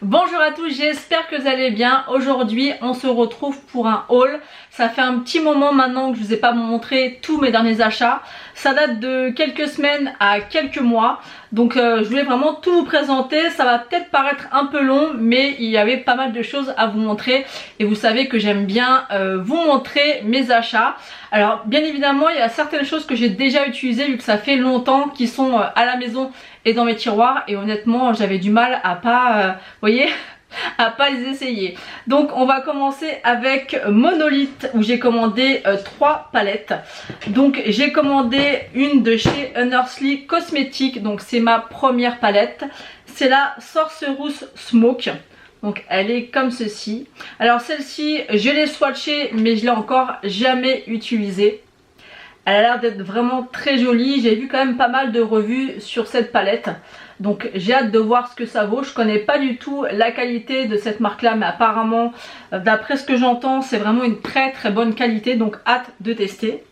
Bonjour à tous, j'espère que vous allez bien. Aujourd'hui on se retrouve pour un haul. Ça fait un petit moment maintenant que je vous ai pas montré tous mes derniers achats. Ça date de quelques semaines à quelques mois. Donc je voulais vraiment tout vous présenter. Ça va peut-être paraître un peu long, mais il y avait pas mal de choses à vous montrer. Et vous savez que j'aime bien vous montrer mes achats. Alors bien évidemment il y a certaines choses que j'ai déjà utilisées vu que ça fait longtemps, qui sont à la maison et dans mes tiroirs, et honnêtement j'avais du mal à pas, vous voyez, à pas les essayer. Donc on va commencer avec Monolith où j'ai commandé 3 palettes. Donc j'ai commandé une de chez Unearthly Cosmetics, donc c'est ma première palette. C'est la Sorcerous Smoke. Donc elle est comme ceci. Alors celle-ci je l'ai swatchée mais je l'ai encore jamais utilisée. Elle a l'air d'être vraiment très jolie. J'ai vu quand même pas mal de revues sur cette palette. Donc j'ai hâte de voir ce que ça vaut. Je connais pas du tout la qualité de cette marque là, mais apparemment d'après ce que j'entends c'est vraiment une très bonne qualité. Donc hâte de tester.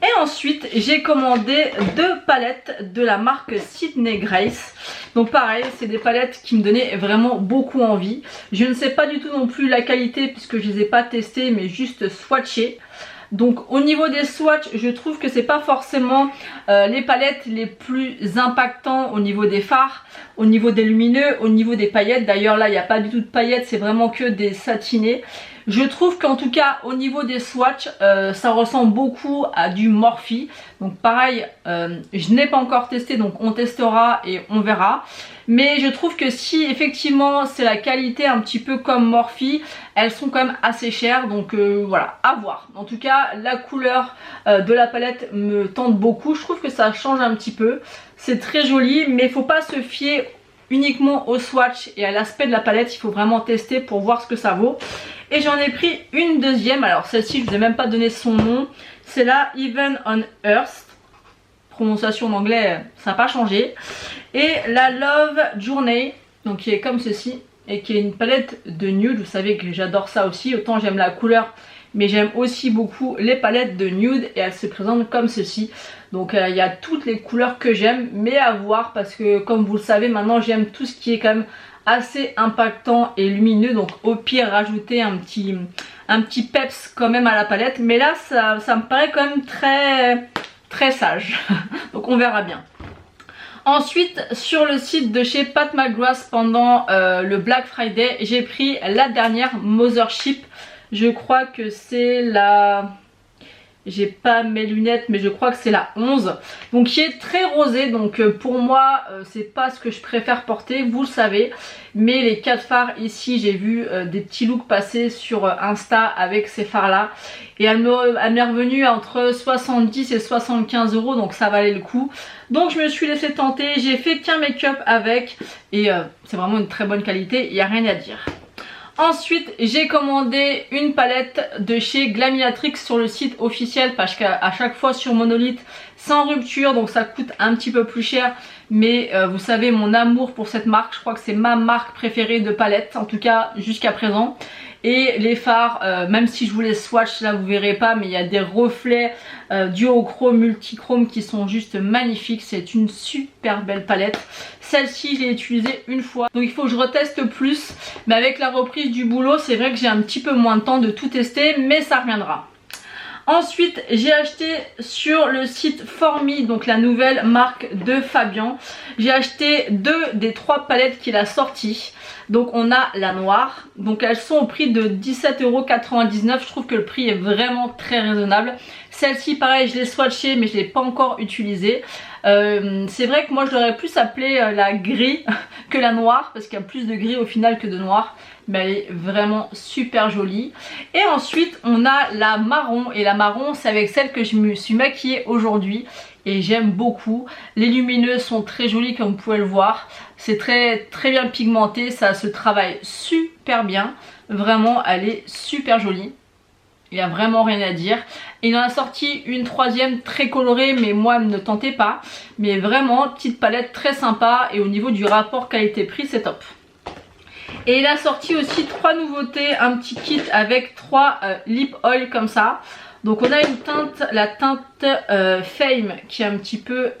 Et ensuite j'ai commandé 2 palettes de la marque Sydney Grace. Donc pareil, c'est des palettes qui me donnaient vraiment beaucoup envie. Je ne sais pas du tout non plus la qualité puisque je les ai pas testées mais juste swatchées. Donc au niveau des swatchs, je trouve que c'est pas forcément les palettes les plus impactants au niveau des fards, au niveau des lumineux, au niveau des paillettes. D'ailleurs là il n'y a pas du tout de paillettes, c'est vraiment que des satinés. Je trouve qu'en tout cas au niveau des swatchs ça ressemble beaucoup à du Morphe. Donc pareil, je n'ai pas encore testé, donc on testera et on verra. Mais je trouve que si effectivement c'est la qualité un petit peu comme Morphe, elles sont quand même assez chères. Donc voilà, à voir. En tout cas la couleur de la palette me tente beaucoup. Je trouve que ça change un petit peu. C'est très joli, mais il ne faut pas se fier uniquement au swatch et à l'aspect de la palette. Il faut vraiment tester pour voir ce que ça vaut. Et j'en ai pris une deuxième. Alors celle-ci je ne vous ai même pas donné son nom. C'est la Even on Earth. Prononciation en anglais, ça n'a pas changé. Et la Love Journey, donc qui est comme ceci, et qui est une palette de nude. Vous savez que j'adore ça aussi, autant j'aime la couleur, mais j'aime aussi beaucoup les palettes de nude, et elle se présente comme ceci. Donc il y a toutes les couleurs que j'aime, mais à voir, parce que comme vous le savez maintenant j'aime tout ce qui est quand même assez impactant et lumineux. Donc au pire rajouter un petit peps quand même à la palette, mais là ça me paraît quand même très sage. Donc on verra bien. Ensuite sur le site de chez Pat McGrath pendant le Black Friday, j'ai pris la dernière Mothership. Je crois que c'est la... J'ai pas mes lunettes mais je crois que c'est la 11. Donc qui est très rosée. Donc pour moi c'est pas ce que je préfère porter, vous le savez. Mais les 4 fards ici, j'ai vu des petits looks passer sur Insta avec ces fards là. Et elle m'est revenue entre 70 et 75 €, donc ça valait le coup. Donc je me suis laissée tenter, j'ai fait qu'un make-up avec. Et c'est vraiment une très bonne qualité, il n'y a rien à dire. Ensuite j'ai commandé une palette de chez Glamiatrix sur le site officiel, parce qu'à chaque fois sur Monolith sans rupture, donc ça coûte un petit peu plus cher. Mais vous savez mon amour pour cette marque, je crois que c'est ma marque préférée de palette, en tout cas jusqu'à présent. Et les fards, même si je vous les swatch là vous verrez pas, mais il y a des reflets duochrome, multichrome qui sont juste magnifiques. C'est une super belle palette. Celle-ci je l'ai utilisée une fois, donc il faut que je reteste plus. Mais avec la reprise du boulot c'est vrai que j'ai un petit peu moins de temps de tout tester, mais ça reviendra. Ensuite j'ai acheté sur le site Formi, donc la nouvelle marque de Fabien. J'ai acheté 2 des 3 palettes qu'il a sorties. Donc on a la noire, donc elles sont au prix de 17,99 €. Je trouve que le prix est vraiment très raisonnable. Celle-ci pareil je l'ai swatchée mais je ne l'ai pas encore utilisée. C'est vrai que moi je l'aurais plus appelée la gris que la noire, parce qu'il y a plus de gris au final que de noir. Mais elle est vraiment super jolie. Et ensuite on a la marron, et la marron c'est avec celle que je me suis maquillée aujourd'hui. Et j'aime beaucoup. Les lumineux sont très jolis comme vous pouvez le voir. C'est très bien pigmenté, ça se travaille super bien. Vraiment elle est super jolie. Il n'y a vraiment rien à dire. Et il en a sorti une 3e très colorée, mais moi elle ne tentait pas. Mais vraiment petite palette très sympa, et au niveau du rapport qualité-prix c'est top. Et il a sorti aussi 3 nouveautés, un petit kit avec 3 lip oil comme ça. Donc on a une teinte, la teinte Fame, qui est un petit peu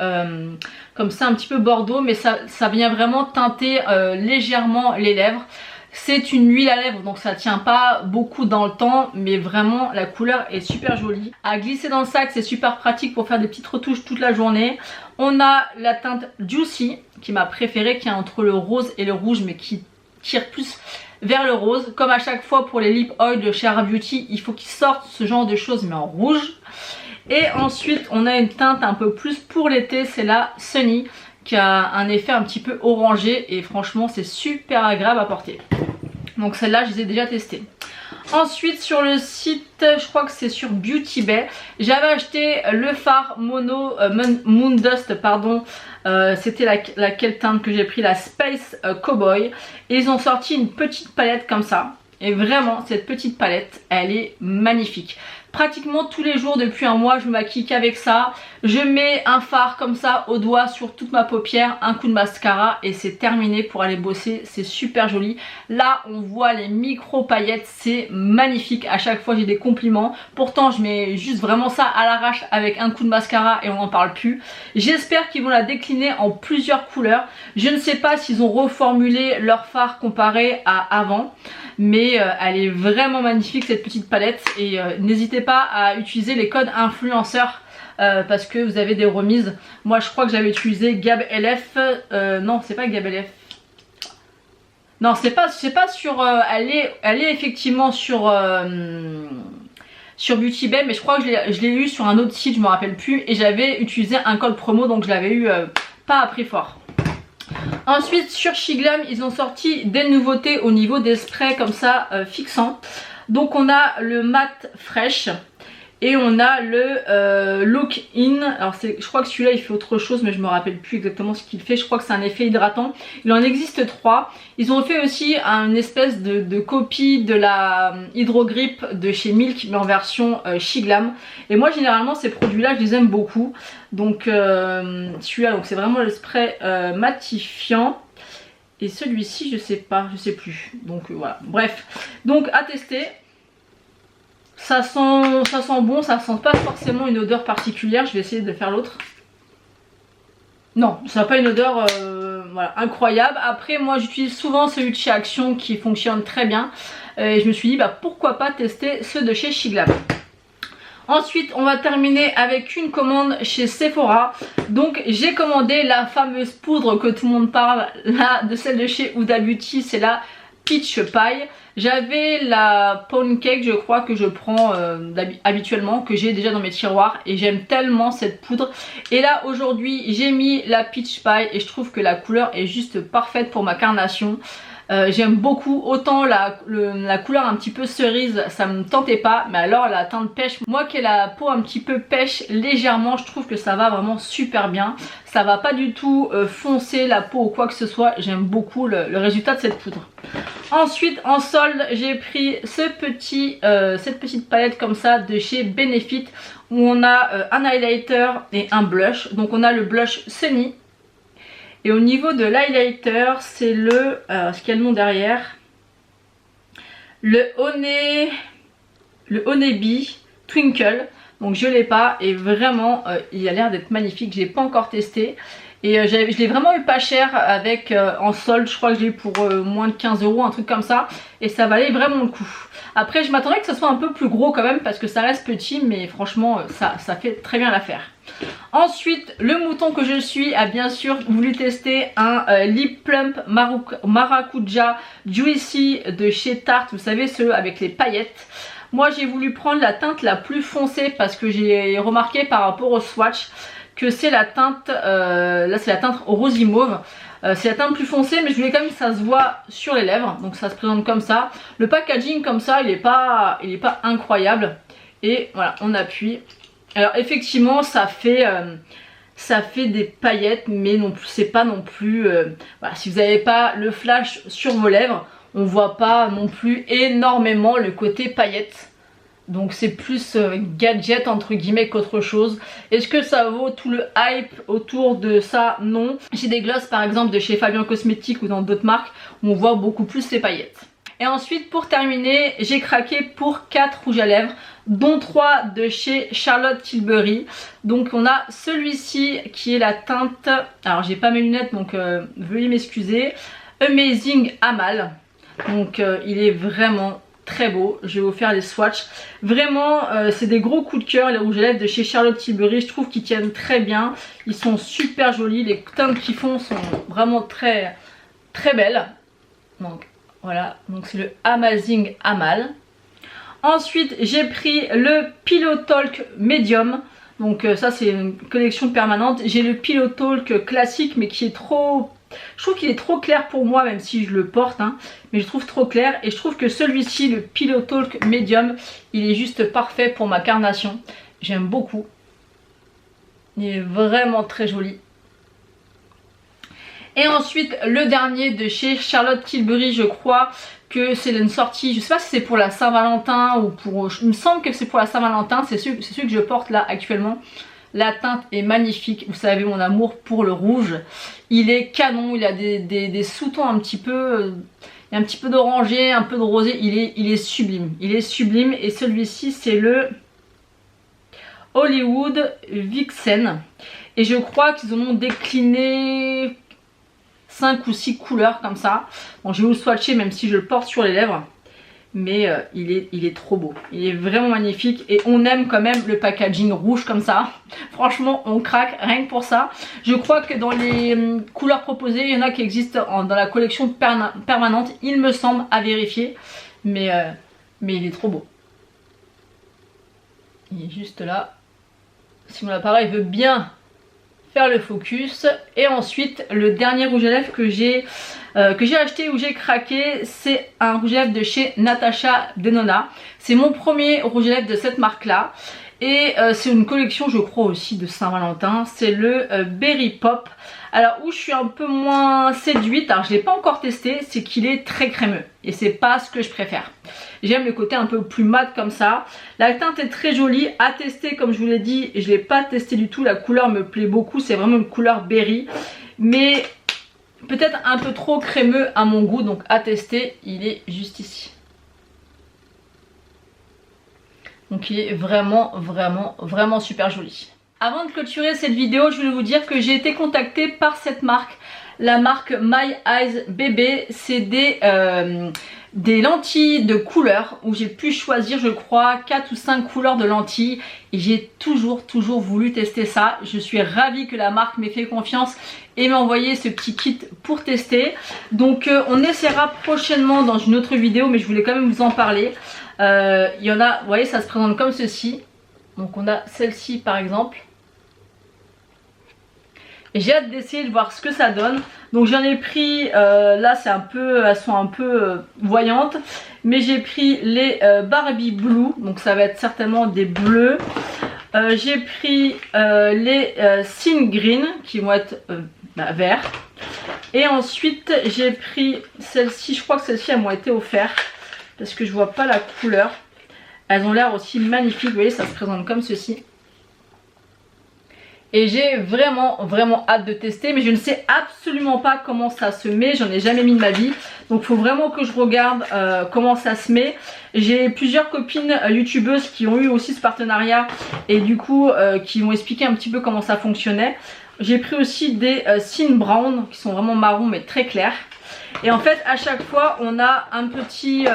comme ça, un petit peu bordeaux, mais ça vient vraiment teinter légèrement les lèvres. C'est une huile à lèvres donc ça tient pas beaucoup dans le temps, mais vraiment la couleur est super jolie. À glisser dans le sac, c'est super pratique pour faire des petites retouches toute la journée. On a la teinte Juicy qui est ma préférée, qui est entre le rose et le rouge mais qui tire plus vers le rose. Comme à chaque fois pour les lip oil de chez Rare Beauty, il faut qu'ils sortent ce genre de choses mais en rouge. Et ensuite on a une teinte un peu plus pour l'été, c'est la Sunny, qui a un effet un petit peu orangé et franchement c'est super agréable à porter. Donc celle-là je les ai déjà testées. Ensuite sur le site, je crois que c'est sur Beauty Bay, j'avais acheté le fard Mono Moon Dust pardon. C'était laquelle teinte que j'ai pris, la Space Cowboy. Et ils ont sorti une petite palette comme ça. Et vraiment cette petite palette elle est magnifique. Pratiquement tous les jours depuis un mois je me maquille qu'avec ça. Je mets un fard comme ça au doigt sur toute ma paupière, un coup de mascara et c'est terminé pour aller bosser. C'est super joli. Là on voit les micro paillettes, c'est magnifique. À chaque fois j'ai des compliments. Pourtant je mets juste vraiment ça à l'arrache avec un coup de mascara et on n'en parle plus. J'espère qu'ils vont la décliner en plusieurs couleurs. Je ne sais pas s'ils ont reformulé leur fard comparé à avant. Mais elle est vraiment magnifique cette petite palette. Et n'hésitez pas à utiliser les codes influenceurs parce que vous avez des remises. Moi je crois que j'avais utilisé Gab LF. Non c'est pas Gab LF. Non c'est pas sur elle est effectivement sur Beauty Bay, mais je crois que je l'ai eu sur un autre site, je me rappelle plus. Et j'avais utilisé un code promo donc je l'avais eu pas à prix fort. Ensuite sur Shiglam ils ont sorti des nouveautés au niveau des sprays comme ça fixants. Donc on a le Matte Fresh et on a le Look In. Alors je crois que celui-là il fait autre chose mais je me rappelle plus exactement ce qu'il fait. Je crois que c'est un effet hydratant. Il en existe 3. Ils ont fait aussi une espèce de copie de la Hydro Grip de chez Milk mais en version Shiglam. Et moi généralement ces produits là je les aime beaucoup. Donc celui-là c'est vraiment le spray matifiant. Et celui-ci je sais pas, je sais plus. Donc voilà, bref. Donc à tester. Ça sent bon, ça sent pas forcément une odeur particulière. Je vais essayer de faire l'autre. Non, ça n'a pas une odeur voilà, incroyable. Après moi j'utilise souvent celui de chez Action qui fonctionne très bien. Et je me suis dit bah pourquoi pas tester ceux de chez Shiglam. Ensuite on va terminer avec une commande chez Sephora. Donc j'ai commandé la fameuse poudre que tout le monde parle là, de celle de chez Huda Beauty, c'est la Peach Pie. J'avais la Pound Cake je crois que je prends habituellement, que j'ai déjà dans mes tiroirs et j'aime tellement cette poudre. Et là aujourd'hui j'ai mis la Peach Pie et je trouve que la couleur est juste parfaite pour ma carnation. J'aime beaucoup, autant la couleur un petit peu cerise ça me tentait pas, mais alors la teinte pêche, moi qui ai la peau un petit peu pêche légèrement, je trouve que ça va vraiment super bien. Ça va pas du tout foncer la peau ou quoi que ce soit, j'aime beaucoup le résultat de cette poudre. Ensuite en solde j'ai pris cette petite palette comme ça de chez Benefit où on a un highlighter et un blush. Donc on a le blush Sunny. Et au niveau de l'highlighter, c'est le... ce qu'il y a le nom derrière. Le Honeybee Twinkle. Donc je l'ai pas et vraiment il a l'air d'être magnifique. Je l'ai pas encore testé. Et je l'ai vraiment eu pas cher avec en solde. Je crois que je l'ai eu pour moins de 15 €, un truc comme ça. Et ça valait vraiment le coup. Après je m'attendais que ça soit un peu plus gros quand même parce que ça reste petit. Mais franchement ça fait très bien l'affaire. Ensuite le mouton que je suis a bien sûr voulu tester un Lip Plump Maracuja Juicy de chez Tarte. Vous savez ceux avec les paillettes. Moi j'ai voulu prendre la teinte la plus foncée parce que j'ai remarqué par rapport au swatch que c'est la teinte, là c'est la teinte rosy mauve. C'est la teinte plus foncée mais je voulais quand même que ça se voit sur les lèvres. Donc ça se présente comme ça. Le packaging comme ça il est pas incroyable. Et voilà on appuie. Alors effectivement ça fait des paillettes mais non plus, c'est pas non plus... voilà, si vous n'avez pas le flash sur vos lèvres, on voit pas non plus énormément le côté paillettes. Donc c'est plus gadget entre guillemets qu'autre chose. Est-ce que ça vaut tout le hype autour de ça? Non. J'ai des glosses par exemple de chez Fabien Cosmétique ou dans d'autres marques où on voit beaucoup plus les paillettes. Et ensuite pour terminer j'ai craqué pour 4 rouges à lèvres dont 3 de chez Charlotte Tilbury. Donc on a celui-ci qui est la teinte, alors j'ai pas mes lunettes donc veuillez m'excuser, Amazing Amal. Donc il est vraiment très beau. Je vais vous faire les swatchs. Vraiment c'est des gros coups de cœur les rouges à lèvres de chez Charlotte Tilbury. Je trouve qu'ils tiennent très bien. Ils sont super jolis. Les teintes qu'ils font sont vraiment très belles. Donc voilà, donc c'est le Amazing Amal. Ensuite j'ai pris le Pillow Talk Medium. Donc ça c'est une collection permanente. J'ai le Pillow Talk classique mais qui est trop... Je trouve qu'il est trop clair pour moi même si je le porte hein, mais je trouve trop clair. Et je trouve que celui-ci, le Pillow Talk Medium, il est juste parfait pour ma carnation. J'aime beaucoup. Il est vraiment très joli. Et ensuite le dernier de chez Charlotte Tilbury, je crois que c'est une sortie, je sais pas si c'est pour la Saint-Valentin ou pour... Il me semble que c'est pour la Saint-Valentin, c'est celui que je porte là actuellement. La teinte est magnifique, vous savez mon amour pour le rouge. Il est canon, il a des sous-tons un petit peu... Il y a un petit peu d'orangé, un peu de rosé, il est sublime. Il est sublime et celui-ci c'est le Hollywood Vixen. Et je crois qu'ils en ont décliné 5 ou 6 couleurs comme ça. Bon, je vais vous le swatcher même si je le porte sur les lèvres. Mais il est trop beau. Il est vraiment magnifique. Et on aime quand même le packaging rouge comme ça. Franchement, on craque rien que pour ça. Je crois que dans les couleurs proposées, il y en a qui existent dans la collection permanente. Il me semble, à vérifier. Mais il est trop beau. Il est juste là. Si mon appareil veut bien faire le focus. Et ensuite le dernier rouge à lèvres que j'ai acheté ou j'ai craqué, c'est un rouge à lèvres de chez Natasha Denona. C'est mon premier rouge à lèvres de cette marque là et c'est une collection je crois aussi de Saint-Valentin. C'est le Berry Pop. Alors où je suis un peu moins séduite, alors je l'ai pas encore testé, c'est qu'il est très crémeux et c'est pas ce que je préfère. J'aime le côté un peu plus mat comme ça. La teinte est très jolie, à tester comme je vous l'ai dit, je l'ai pas testé du tout, la couleur me plaît beaucoup, c'est vraiment une couleur berry, mais peut-être un peu trop crémeux à mon goût, donc à tester, il est juste ici. Donc il est vraiment super joli. Avant de clôturer cette vidéo, je voulais vous dire que j'ai été contactée par cette marque, la marque My Eyes BB. C'est des lentilles de couleur où j'ai pu choisir je crois 4 ou 5 couleurs de lentilles et j'ai toujours voulu tester ça. Je suis ravie que la marque m'ait fait confiance et m'a envoyé ce petit kit pour tester. Donc on essaiera prochainement dans une autre vidéo, mais je voulais quand même vous en parler. Il y en a, vous voyez, ça se présente comme ceci. Donc on a celle-ci par exemple. Et j'ai hâte d'essayer de voir ce que ça donne. Donc j'en ai pris, là c'est un peu, elles sont un peu voyantes. Mais j'ai pris les Barbie Blue, donc ça va être certainement des bleus. J'ai pris les Sin Green qui vont être verts. Et ensuite j'ai pris celles-ci, je crois que celles-ci elles m'ont été offertes. Parce que je vois pas la couleur. Elles ont l'air aussi magnifiques, vous voyez ça se présente comme ceci. Et j'ai vraiment hâte de tester, mais je ne sais absolument pas comment ça se met, j'en ai jamais mis de ma vie. Donc il faut vraiment que je regarde comment ça se met. J'ai plusieurs copines youtubeuses qui ont eu aussi ce partenariat et du coup qui m'ont expliqué un petit peu comment ça fonctionnait. J'ai pris aussi des Sin Brown qui sont vraiment marron mais très clairs. Et en fait à chaque fois on a un petit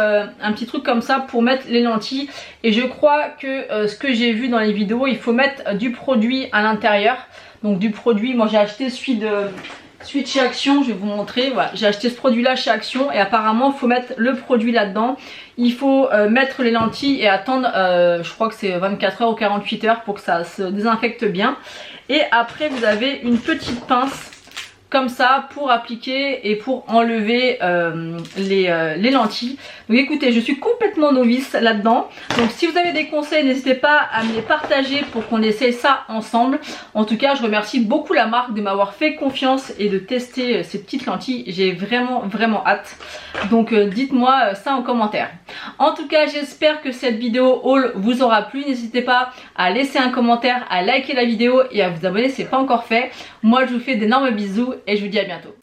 truc comme ça pour mettre les lentilles. Et je crois que ce que j'ai vu dans les vidéos, il faut mettre du produit à l'intérieur. Donc du produit, moi j'ai acheté celui de chez Action, je vais vous montrer. Voilà, j'ai acheté ce produit là chez Action et apparemment il faut mettre le produit là dedans. Il faut mettre les lentilles et attendre je crois que c'est 24 heures ou 48 heures pour que ça se désinfecte bien. Et après vous avez une petite pince comme ça pour appliquer et pour enlever les lentilles. Donc écoutez, je suis complètement novice là-dedans. Donc si vous avez des conseils, n'hésitez pas à me les partager pour qu'on essaye ça ensemble. En tout cas, je remercie beaucoup la marque de m'avoir fait confiance et de tester ces petites lentilles. J'ai vraiment hâte. Donc dites-moi ça en commentaire. En tout cas, j'espère que cette vidéo haul vous aura plu. N'hésitez pas à laisser un commentaire, à liker la vidéo et à vous abonner si ce n'est pas encore fait. Moi, je vous fais d'énormes bisous et je vous dis à bientôt.